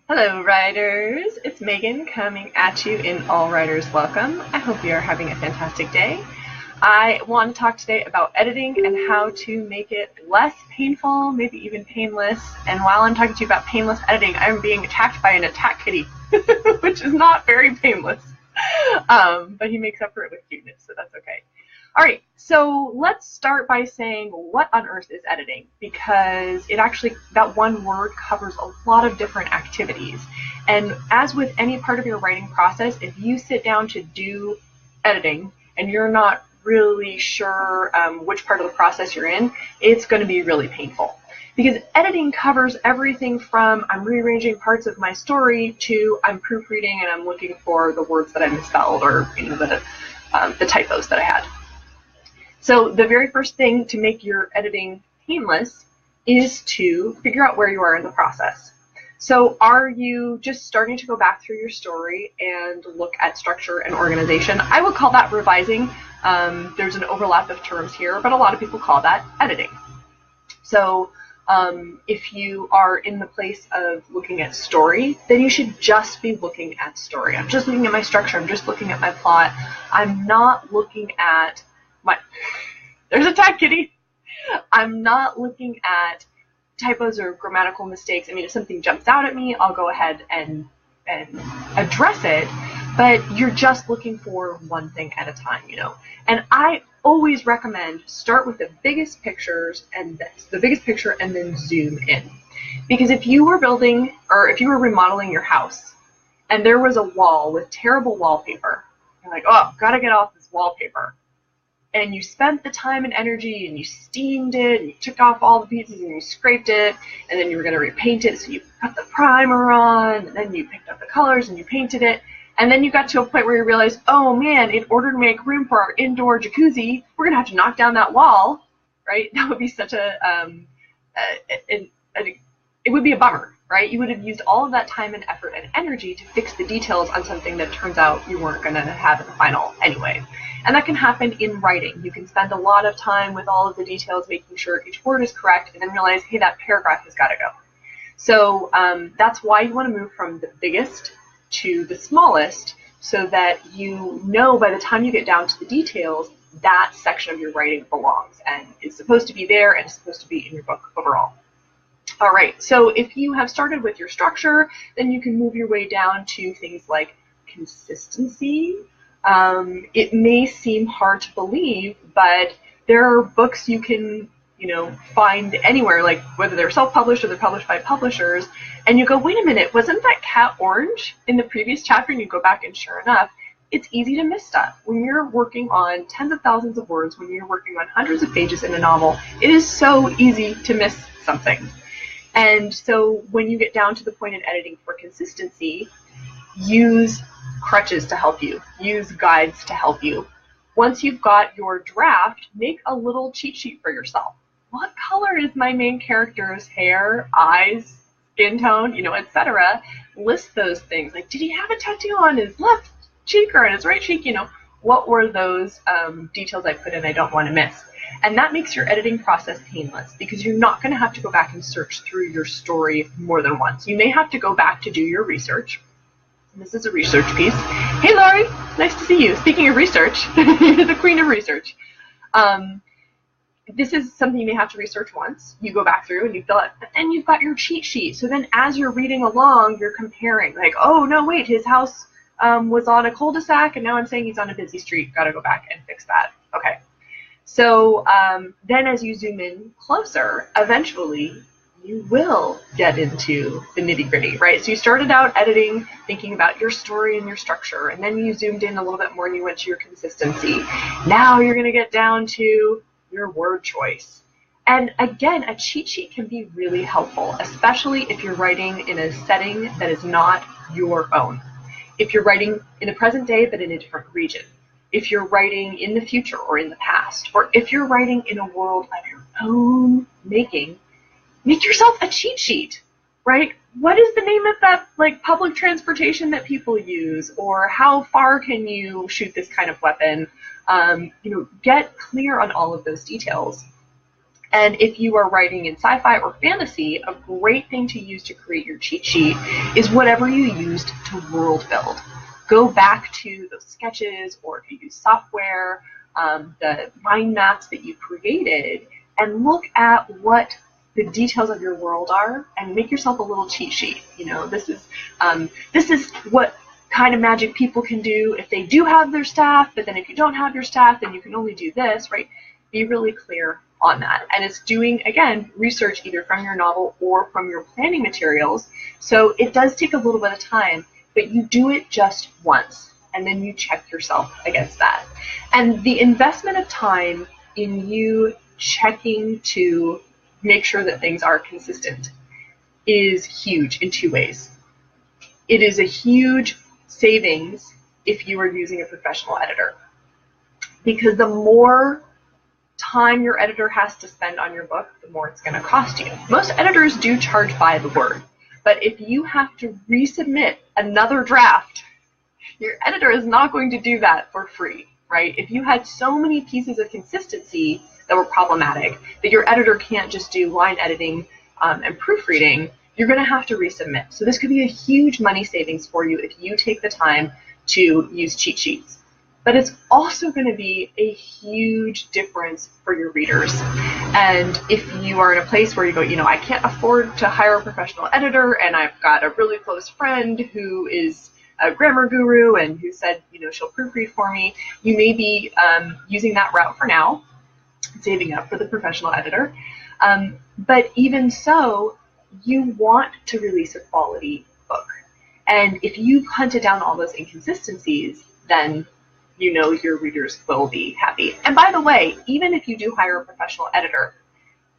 Hello, writers. It's Megan coming at you in All Writers Welcome. I hope you are having a fantastic day. I want to talk today about editing and how to make it less painful, maybe even painless. And while I'm talking to you about painless editing, I'm being attacked by an attack kitty, which is not very painless. But he makes up for it with cuteness, so that's okay. All right, so let's start by saying what on earth is editing, because it actually, that one word covers a lot of different activities. And as with any part of your writing process, if you sit down to do editing and you're not really sure which part of the process you're in, it's going to be really painful. Because editing covers everything from I'm rearranging parts of my story to I'm proofreading and I'm looking for the words that I misspelled or the typos that I had. So the very first thing to make your editing painless is to figure out where you are in the process. So are you just starting to go back through your story and look at structure and organization? I would call that revising. There's an overlap of terms here, but a lot of people call that editing. So if you are in the place of looking at story, then you should just be looking at story. I'm just looking at my structure. I'm just looking at my plot. I'm not looking at there's a tag kitty. I'm not looking at typos or grammatical mistakes. I mean, if something jumps out at me, I'll go ahead and address it, but you're just looking for one thing at a time, And I always recommend start with the biggest pictures and the biggest picture and then zoom in. Because if you were building or if you were remodeling your house and there was a wall with terrible wallpaper, you're like, oh, gotta get off this wallpaper. And you spent the time and energy and you steamed it and you took off all the pieces and you scraped it and then you were going to repaint it, so you put the primer on and then you picked up the colors and you painted it, and then you got to a point where you realized, oh man, in order to make room for our indoor jacuzzi, we're going to have to knock down that wall, right? That would be such it would be a bummer, right? You would have used all of that time and effort and energy to fix the details on something that turns out you weren't going to have in the final anyway. And that can happen in writing. You can spend a lot of time with all of the details, making sure each word is correct, and then realize, hey, that paragraph has got to go. So that's why you want to move from the biggest to the smallest, so that you know by the time you get down to the details, that section of your writing belongs and is supposed to be there and is supposed to be in your book overall. All right, so if you have started with your structure, then you can move your way down to things like consistency. It may seem hard to believe, but there are books you can, find anywhere, like whether they're self-published or they're published by publishers, and you go, wait a minute, wasn't that cat orange in the previous chapter? And you go back and sure enough, it's easy to miss stuff. When you're working on tens of thousands of words, when you're working on hundreds of pages in a novel, it is so easy to miss something. And so when you get down to the point in editing for consistency, use crutches to help you, use guides to help you. Once you've got your draft, make a little cheat sheet for yourself. What color is my main character's hair, eyes, skin tone, etc.? List those things. Like, did he have a tattoo on his left cheek or on his right cheek? What were those details I put in I don't want to miss? And that makes your editing process painless, because you're not going to have to go back and search through your story more than once. You may have to go back to do your research. This is a research piece. Hey, Laurie, nice to see you. Speaking of research, you're the queen of research. This is something you may have to research once. You go back through and you fill it, but then you've got your cheat sheet. So then as you're reading along, you're comparing. Like, oh, no, wait, his house was on a cul-de-sac, and now I'm saying he's on a busy street. Got to go back and fix that. Okay. So then as you zoom in closer, eventually you will get into the nitty-gritty, right? So you started out editing, thinking about your story and your structure, and then you zoomed in a little bit more and you went to your consistency. Now you're going to get down to your word choice. And again, a cheat sheet can be really helpful, especially if you're writing in a setting that is not your own. If you're writing in the present day but in a different region. If you're writing in the future or in the past, or if you're writing in a world of your own making, make yourself a cheat sheet, right? What is the name of that public transportation that people use, or how far can you shoot this kind of weapon? Get clear on all of those details. And if you are writing in sci-fi or fantasy, a great thing to use to create your cheat sheet is whatever you used to world build. Go back to those sketches, or if you use software, the mind maps that you created, and look at what the details of your world are, and make yourself a little cheat sheet. You know, this is what kind of magic people can do if they do have their staff, but then if you don't have your staff, then you can only do this, right? Be really clear on that. And it's doing, again, research either from your novel or from your planning materials. So it does take a little bit of time, but you do it just once, and then you check yourself against that. And the investment of time in you checking to make sure that things are consistent is huge in two ways. It is a huge savings if you are using a professional editor, because the more time your editor has to spend on your book, the more it's going to cost you. Most editors do charge by the word, but if you have to resubmit another draft, your editor is not going to do that for free, right? If you had so many pieces of consistency that were problematic that your editor can't just do line editing and proofreading, you're going to have to resubmit. So this could be a huge money savings for you if you take the time to use cheat sheets. But it's also going to be a huge difference for your readers. And if you are in a place where you go, you know, I can't afford to hire a professional editor, and I've got a really close friend who is a grammar guru and who said, you know, she'll proofread for me, you may be using that route for now, saving up for the professional editor. But even so, you want to release a quality book. And if you've hunted down all those inconsistencies, then you know your readers will be happy. And by the way, even if you do hire a professional editor,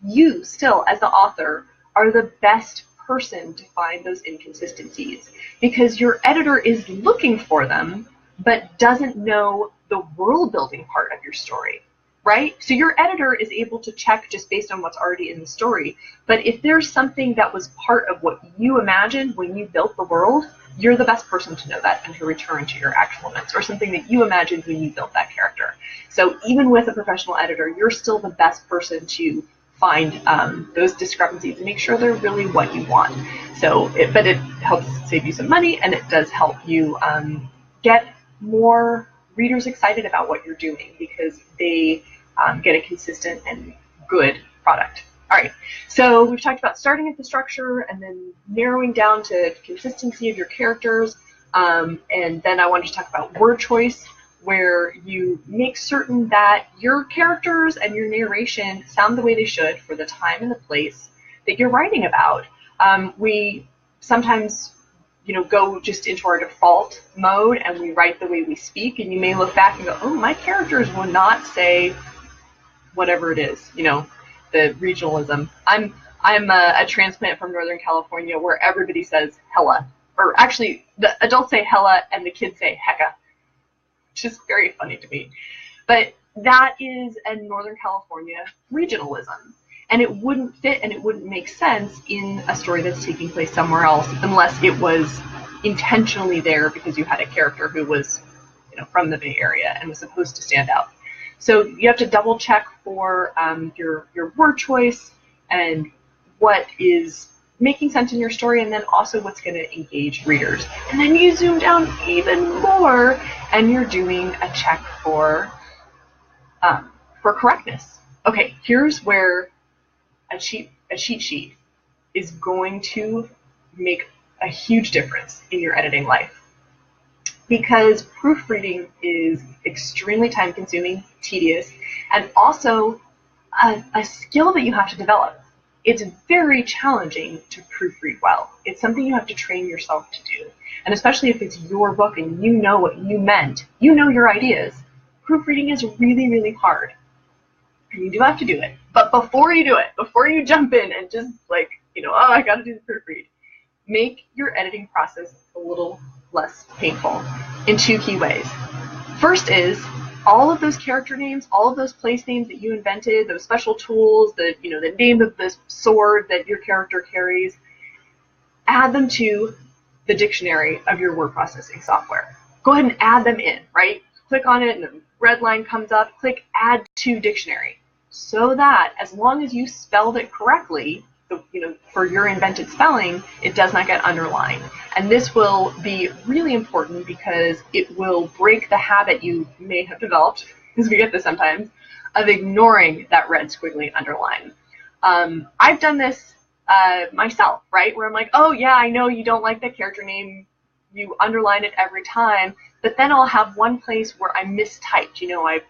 you still, as the author, are the best person to find those inconsistencies, because your editor is looking for them, but doesn't know the world building part of your story, right? So your editor is able to check just based on what's already in the story. But if there's something that was part of what you imagined when you built the world, you're the best person to know that and to return to your actual notes, or something that you imagined when you built that character. So even with a professional editor, you're still the best person to find those discrepancies and make sure they're really what you want. So, but it helps save you some money, and it does help you get more readers excited about what you're doing, because they get a consistent and good product. All right, so we've talked about starting at the structure and then narrowing down to consistency of your characters, and then I wanted to talk about word choice, where you make certain that your characters and your narration sound the way they should for the time and the place that you're writing about. We sometimes, you know, go just into our default mode and we write the way we speak, and you may look back and go, oh, my characters will not say whatever it is, you know, the regionalism. I'm a transplant from Northern California where everybody says hella, or actually the adults say hella and the kids say hecka, which is very funny to me. But that is a Northern California regionalism, and it wouldn't fit and it wouldn't make sense in a story that's taking place somewhere else unless it was intentionally there because you had a character who was, you know, from the Bay Area and was supposed to stand out. So you have to double check for your word choice and what is making sense in your story, and then also what's going to engage readers. And then you zoom down even more and you're doing a check for correctness. Okay, here's where a cheat sheet is going to make a huge difference in your editing life, because proofreading is extremely time-consuming, tedious, and also a skill that you have to develop. It's very challenging to proofread well. It's something you have to train yourself to do. And especially if it's your book and you know what you meant, you know your ideas, proofreading is really, really hard. And you do have to do it. But before you do it, before you jump in and just like, you know, oh, I got to do the proofread, make your editing process a little less painful in two key ways. First is all of those character names, all of those place names that you invented, those special tools, the name of the sword that your character carries, add them to the dictionary of your word processing software. Go ahead and add them in, right? Click on it and the red line comes up, click add to dictionary. so that as long as you spelled it correctly, for your invented spelling, it does not get underlined. And this will be really important because it will break the habit you may have developed, because we get this sometimes, of ignoring that red squiggly underline. I've done this myself, right? Where I'm like, oh yeah, I know you don't like the character name, you underline it every time, but then I'll have one place where I mistyped,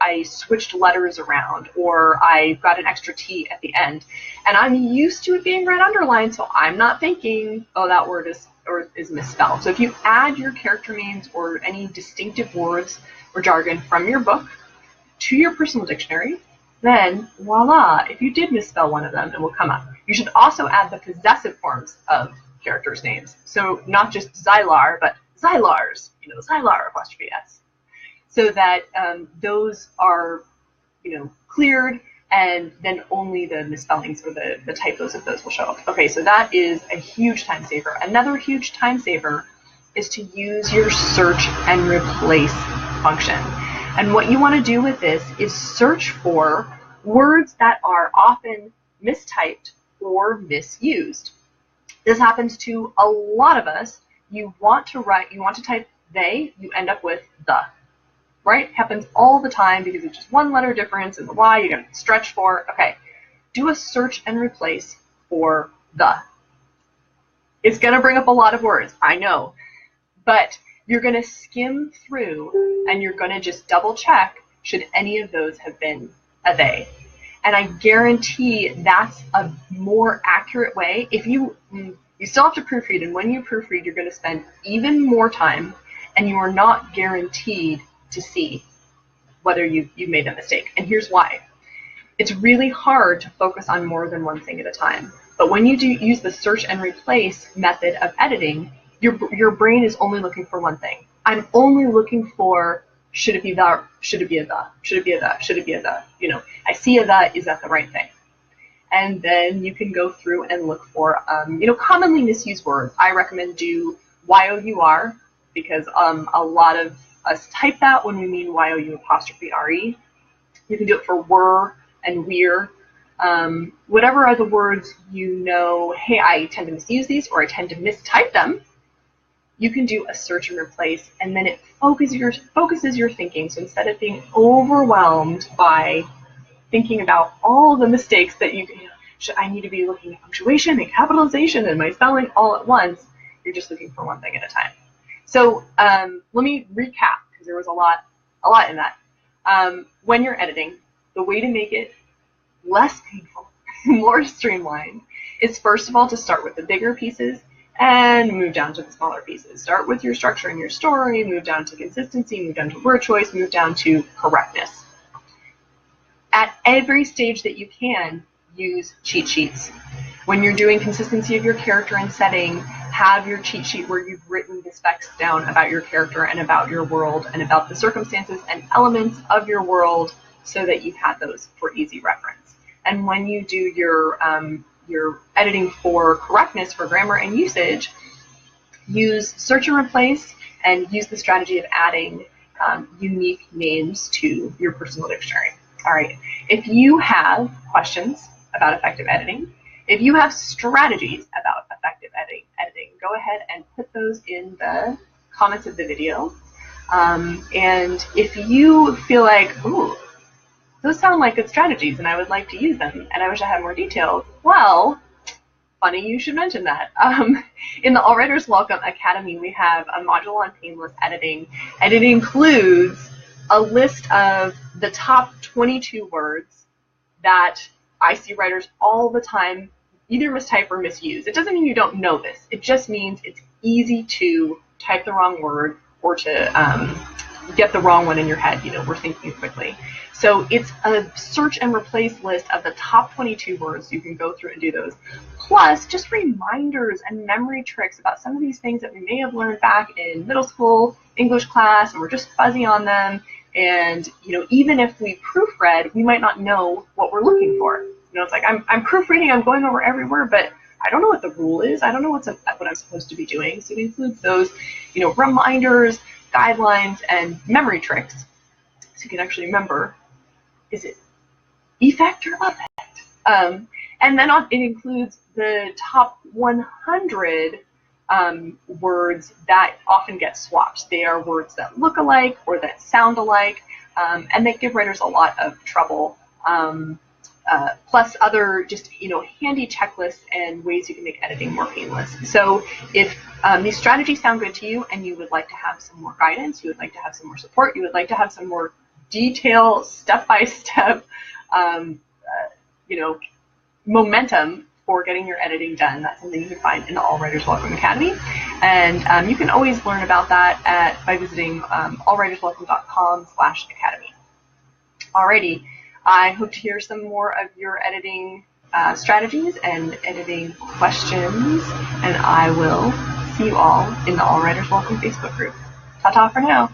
I switched letters around, or I got an extra T at the end, and I'm used to it being red underlined, so I'm not thinking, oh, that word is misspelled. So if you add your character names or any distinctive words or jargon from your book to your personal dictionary, then voila, if you did misspell one of them, it will come up. You should also add the possessive forms of characters' names. So not just Xylar, but Xylars, Xylar apostrophe S. So that those are, cleared, and then only the misspellings or the typos of those will show up. Okay, so that is a huge time saver. Another huge time saver is to use your search and replace function. And what you want to do with this is search for words that are often mistyped or misused. This happens to a lot of us. You want to type they, you end up with the, right? Happens all the time because it's just one letter difference in the Y, you're going to stretch for. Okay, do a search and replace for the. It's going to bring up a lot of words, I know, but you're going to skim through and you're going to just double check should any of those have been a they. And I guarantee that's a more accurate way. If you still have to proofread, and when you proofread, you're going to spend even more time, and you are not guaranteed to see whether you made a mistake. And here's why. It's really hard to focus on more than one thing at a time. But when you do use the search and replace method of editing, your brain is only looking for one thing. I'm only looking for, should it be the, should it be a the, should it be a the, should it be a the, I see a the, is that the right thing? And then you can go through and look for, commonly misused words. I recommend do YOUR, because a lot of us type that when we mean YOU apostrophe RE. You can do it for were and we're. Whatever are the words hey, I tend to misuse these, or I tend to mistype them, you can do a search and replace, and then it focuses your thinking. So instead of being overwhelmed by thinking about all the mistakes that I need to be looking at punctuation and capitalization and my spelling all at once, you're just looking for one thing at a time. So let me recap, because there was a lot in that. When you're editing, the way to make it less painful, more streamlined, is first of all to start with the bigger pieces and move down to the smaller pieces. Start with your structure and your story, move down to consistency, move down to word choice, move down to correctness. At every stage that you can, use cheat sheets. When you're doing consistency of your character and setting, have your cheat sheet where you've written the specs down about your character and about your world and about the circumstances and elements of your world, so that you have those for easy reference. And when you do your editing for correctness, for grammar and usage, use search and replace, and use the strategy of adding unique names to your personal dictionary. All right, if you have questions about effective editing, if you have strategies about effective editing, go ahead and put those in the comments of the video. And if you feel like, ooh, those sound like good strategies and I would like to use them and I wish I had more details, well, funny you should mention that. In the All Writers Welcome Academy, we have a module on painless editing, and it includes a list of the top 22 words that I see writers all the time either mistype or misuse. It doesn't mean you don't know this. It just means it's easy to type the wrong word or to get the wrong one in your head. We're thinking quickly. So it's a search and replace list of the top 22 words. You can go through and do those. Plus, just reminders and memory tricks about some of these things that we may have learned back in middle school English class, and we're just fuzzy on them. And even if we proofread, we might not know what we're looking for. It's like I'm proofreading, I'm going over every word, but I don't know what the rule is. I don't know what I'm supposed to be doing. So it includes those, reminders, guidelines, and memory tricks, so you can actually remember: is it effect or love it. And then it includes the top 100 words that often get swapped. They are words that look alike or that sound alike, and they give writers a lot of trouble. Plus other just handy checklists and ways you can make editing more painless. So if these strategies sound good to you and you would like to have some more guidance, you would like to have some more support, you would like to have some more detail, step-by-step, momentum for getting your editing done, that's something you can find in the All Writers Welcome Academy. And you can always learn about that by visiting allwriterswelcome.com/academy. Alrighty, I hope to hear some more of your editing strategies and editing questions, and I will see you all in the All Writers Welcome Facebook group. Ta-ta for now.